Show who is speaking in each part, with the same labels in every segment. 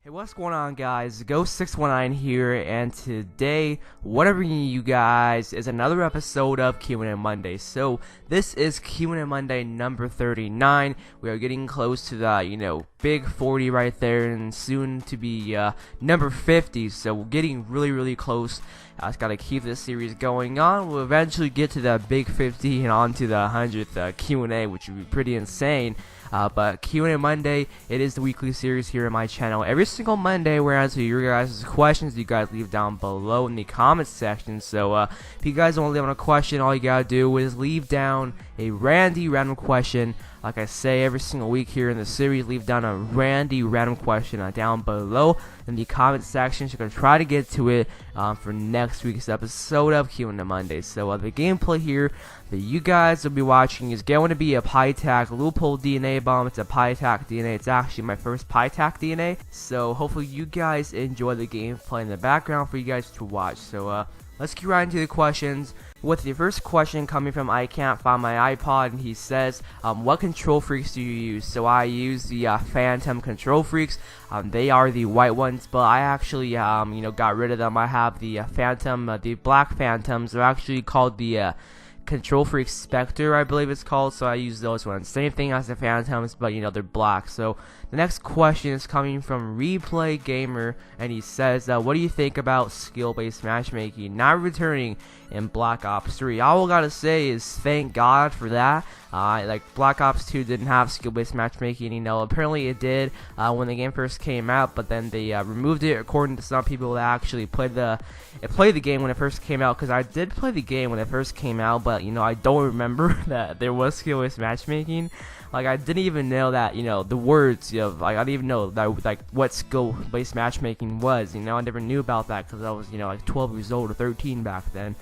Speaker 1: Hey, what's going on, guys? Ghost619 here, and today what I'm bringing you guys is another episode of Q&A Monday. So this is Q&A Monday number 39. We are getting close to the big 40 right there, and soon to be number 50. So we're getting really close. I just gotta keep this series going on. We'll eventually get to the big 50 and on to the 100th Q&A, which would be pretty insane. But Q&A Monday, it is the weekly series here on my channel. Every single Monday, we're answering your guys' questions you guys leave down below in the comments section. So if you guys want to leave on a question, all you gotta do is leave down a random question. Like I say every single week here in the series, leave down a random question down below in the comment section. So I'm gonna try to get to it for next week's episode of Q&A Monday. So the gameplay here that you guys will be watching is going to be a Pytac loophole DNA bomb. It's a Pytac DNA. It's actually my first Pytac DNA. So hopefully you guys enjoy the gameplay in the background for you guys to watch. So let's get right into the questions. With the first question coming from I Can't Find My iPod, and he says, what Kontrol Freaks do you use? So I use the Phantom Kontrol Freaks. They are the white ones, but I actually got rid of them. I have the Phantom, the black Phantoms. They're actually called the Kontrol Freaks Spectre, I believe it's called, so I use those ones. Same thing as the Phantoms, but they're black. So the next question is coming from Replay Gamer, and he says, what do you think about skill-based matchmaking not returning in Black Ops 3? All I gotta say is thank God for that. Like Black Ops 2 didn't have skill-based matchmaking. Apparently it did when the game first came out, but then they removed it, according to some people that actually played the game when it first came out. Because I did play the game when it first came out, but I don't remember that there was skill-based matchmaking. Like I didn't even know that the words like I didn't even know that like what skill-based matchmaking was. I never knew about that because I was like 12 years old or 13 back then.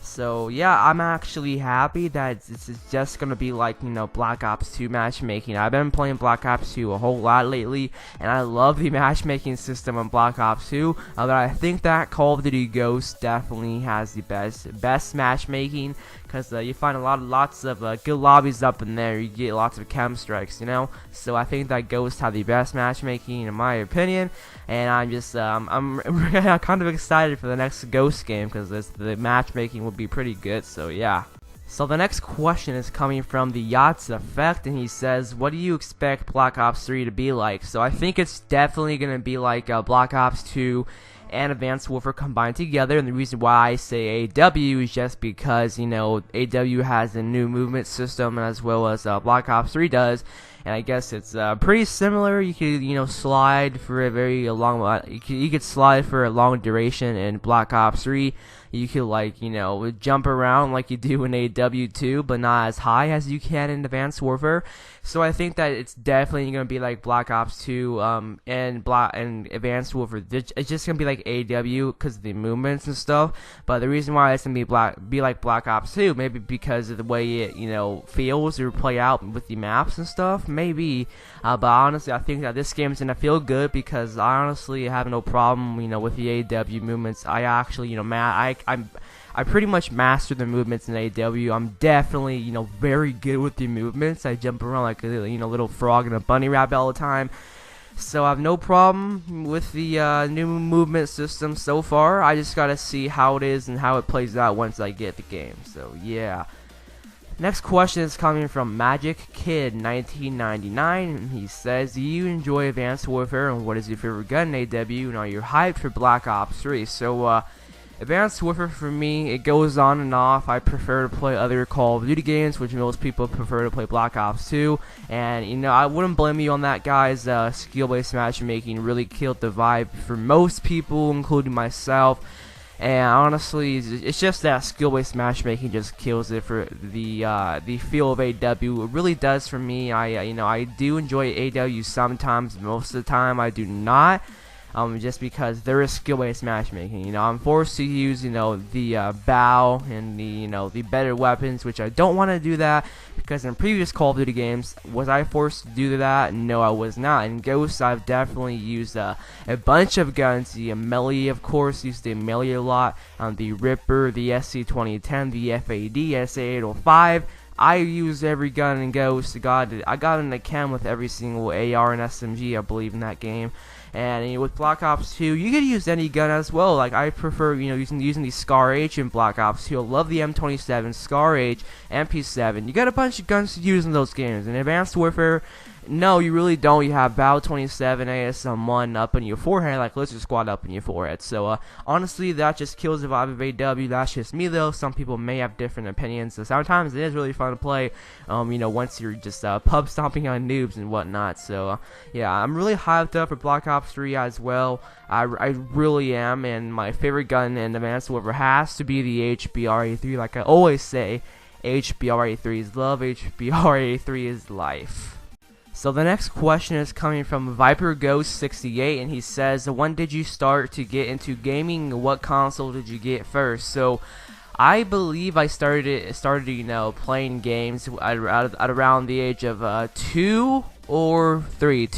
Speaker 1: So yeah, I'm actually happy that this is just gonna be like Black Ops 2 matchmaking. I've been playing Black Ops 2 a whole lot lately, and I love the matchmaking system on Black Ops 2. But I think that Call of Duty Ghost definitely has the best matchmaking, because you find lots of good lobbies up in there. You get lots of chem strikes, So I think that Ghost have the best matchmaking in my opinion, and I'm just I'm kind of excited for the next Ghost game because the matchmaking will be pretty good. So yeah. So the next question is coming from the Yachts Effect, and he says, what do you expect Black Ops 3 to be like? So I think it's definitely gonna be like Black Ops 2 and Advanced Warfare combined together, and the reason why I say AW is just because AW has a new movement system as well as Black Ops 3 does, and I guess it's pretty similar. You could slide for a very long you could slide for a long duration in Black Ops 3. You could jump around like you do in AW2, but not as high as you can in Advanced Warfare. So I think that it's definitely gonna be like Black Ops 2 and Advanced Warfare. It's just gonna be like AW because of the movements and stuff. But the reason why it's gonna be like Black Ops 2, maybe because of the way it feels or play out with the maps and stuff, maybe. But honestly, I think that this game's gonna feel good because I honestly have no problem with the AW movements. I actually I pretty much master the movements in AW. I'm definitely, very good with the movements. I jump around like a, little frog in a bunny rabbit all the time. So I have no problem with the new movement system so far. I just gotta see how it is and how it plays out once I get the game. So yeah. Next question is coming from Magic Kid 1999, and he says, do you enjoy Advanced Warfare, and what is your favorite gun in AW, and are you hyped for Black Ops 3? So Advanced Warfare for me, it goes on and off. I prefer to play other Call of Duty games, which most people prefer to play Black Ops 2. And I wouldn't blame you on that, guys. Skill-based matchmaking really killed the vibe for most people, including myself. And honestly, it's just that skill-based matchmaking just kills it for the feel of AW. It really does for me. I do enjoy AW sometimes. Most of the time, I do not. Just because there is skill-based matchmaking. I'm forced to use, the bow and the better weapons, which I don't want to do that because in previous Call of Duty games, was I forced to do that? No, I was not. In Ghosts, I've definitely used a bunch of guns. The melee, of course, used the melee a lot. The Ripper, the SC-2010, the FAD, SA-805. I used every gun in Ghost. I got in the chem with every single AR and SMG, I believe, in that game. And with Black Ops 2, you could use any gun as well. Like I prefer, using the Scar H in Black Ops 2. I love the M27, Scar H, MP7. You got a bunch of guns to use in those games. In Advanced Warfare, no, you really don't. You have Battle 27, ASM1 up in your forehead, like Lizard Squad up in your forehead. So honestly, that just kills the vibe of AW. That's just me though. Some people may have different opinions. So sometimes it is really fun to play. Once you're just pub stomping on noobs and whatnot. So yeah, I'm really hyped up for Black Ops 3 as well. I really am, and my favorite gun in Advanced Warfare has to be the HBR-A3. Like I always say, HBR-A3 is love. HBR-A3 is life. So the next question is coming from Viper Ghost 68, and he says, when did you start to get into gaming? What console did you get first? So I believe I started playing games at around the age of 2 or 3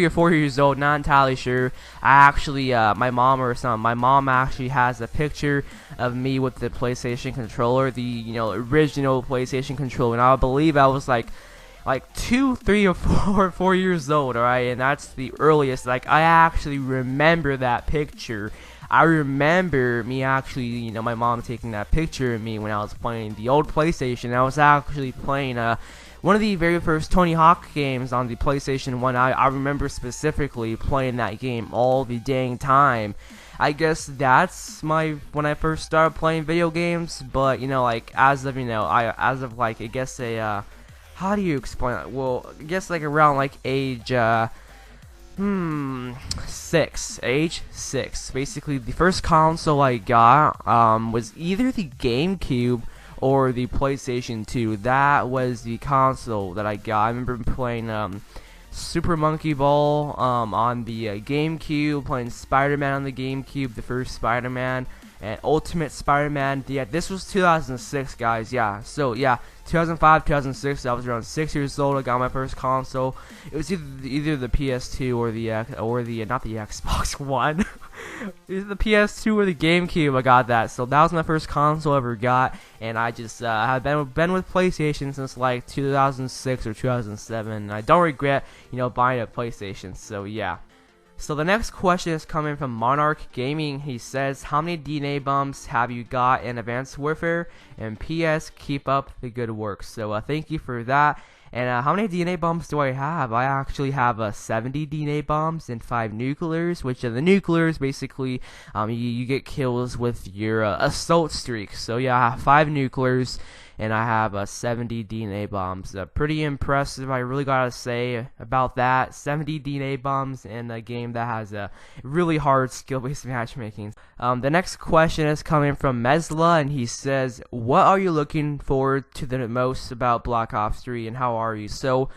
Speaker 1: or 4 years old, not entirely sure. I actually my mom actually has a picture of me with the PlayStation controller, the original PlayStation controller, and I believe I was like 2, 3, or 4 years old, alright, and that's the earliest. Like I actually remember that picture. I remember me actually, my mom taking that picture of me when I was playing the old PlayStation. I was actually playing one of the very first Tony Hawk games on the PlayStation 1. I remember specifically playing that game all the dang time. I guess that's when I first started playing video games. But how do you explain it? Well, I guess around age age 6. Basically, the first console I got was either the GameCube or the PlayStation 2. That was the console that I got. I remember playing Super Monkey Ball on the GameCube, playing Spider-Man on the GameCube, the first Spider-Man, and Ultimate Spider-Man. Yeah, this was 2006, guys. Yeah, so yeah, 2005, 2006. I was around 6 years old. I got my first console. It was either the PS2 or the not the Xbox One. Either the PS2 or the GameCube. I got that. So that was my first console I ever got, and I just have been with PlayStation since 2006 or 2007. And I don't regret buying a PlayStation. So yeah. So the next question is coming from Monarch Gaming. He says, how many DNA bombs have you got in Advanced Warfare? And PS, keep up the good work. So thank you for that. And how many DNA bombs do I have? I actually have 70 DNA bombs and 5 nuclears, which the nuclears basically you get kills with your assault streak. So yeah, I have 5 nuclears and I have 70 DNA bombs. Pretty impressive, I really gotta say about that. 70 DNA bombs in a game that has a really hard skill-based matchmaking. The next question is coming from Mesla, and he says, what are you looking forward to the most about Black Ops 3, and how are you? So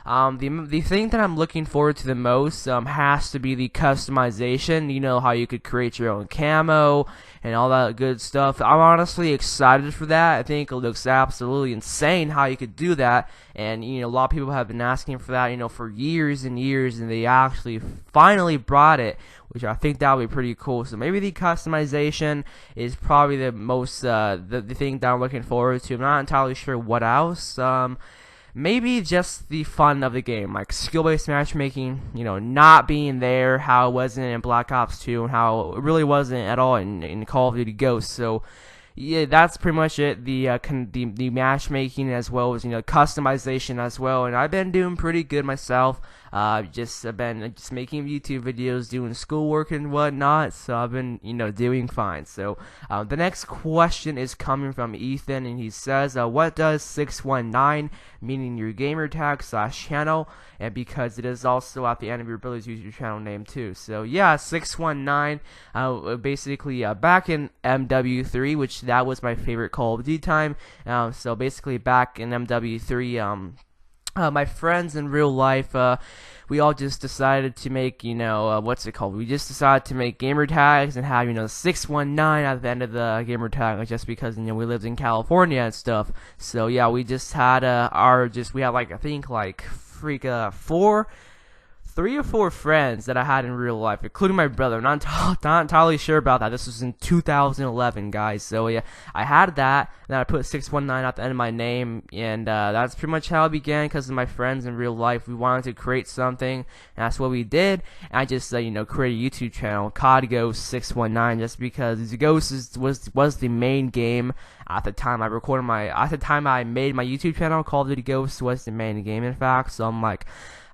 Speaker 1: the thing that I'm looking forward to the most has to be the customization. You know how you could create your own camo and all that good stuff. I'm honestly excited for that. I think it looks absolutely insane how you could do that, and a lot of people have been asking for that for years and years, and they actually finally brought it, which I think that would be pretty cool. So maybe the customization is probably the most the thing that I'm looking forward to. I'm not entirely sure what else. Maybe just the fun of the game, like skill-based matchmaking, not being there, how it wasn't in Black Ops 2, and how it really wasn't at all in Call of Duty Ghosts. So yeah, that's pretty much it. The matchmaking, as well as customization as well. And I've been doing pretty good myself. I've been making YouTube videos, doing schoolwork and whatnot. So I've been doing fine. So the next question is coming from Ethan, and he says, what does 619, meaning your gamer tag / channel, and because it is also at the end of your ability to use your channel name too. So yeah, 619, basically back in MW3, which that was my favorite Call of Duty time. So basically back in MW3, my friends in real life, we all just decided to make, we just decided to make gamer tags and have, 619 at the end of the gamer tag, just because, we lived in California and stuff. So yeah, we just had I think 3 or 4 friends that I had in real life, including my brother. Not entirely sure about that. This was in 2011, guys. So yeah, I had that. Then I put 619 at the end of my name, and that's pretty much how it began. Because of my friends in real life, we wanted to create something, and that's what we did. And I just created a YouTube channel, COD Ghost 619, just because Ghost was the main game at the time I made my YouTube channel. Call of Duty Ghost was the main game, in fact. So I'm like,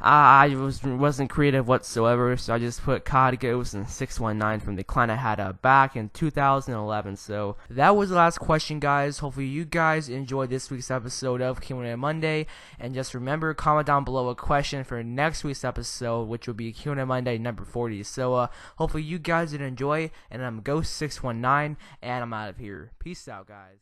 Speaker 1: I wasn't creative whatsoever, so I just put COD Ghost and 619 from the client I had back in 2011. So that was the last question, guys. Hopefully you guys enjoyed this week's episode of Q&A Monday, and just remember, comment down below a question for next week's episode, which will be Q&A Monday number 40. So hopefully you guys did enjoy, and I'm Ghost 619, and I'm out of here. Peace out, guys.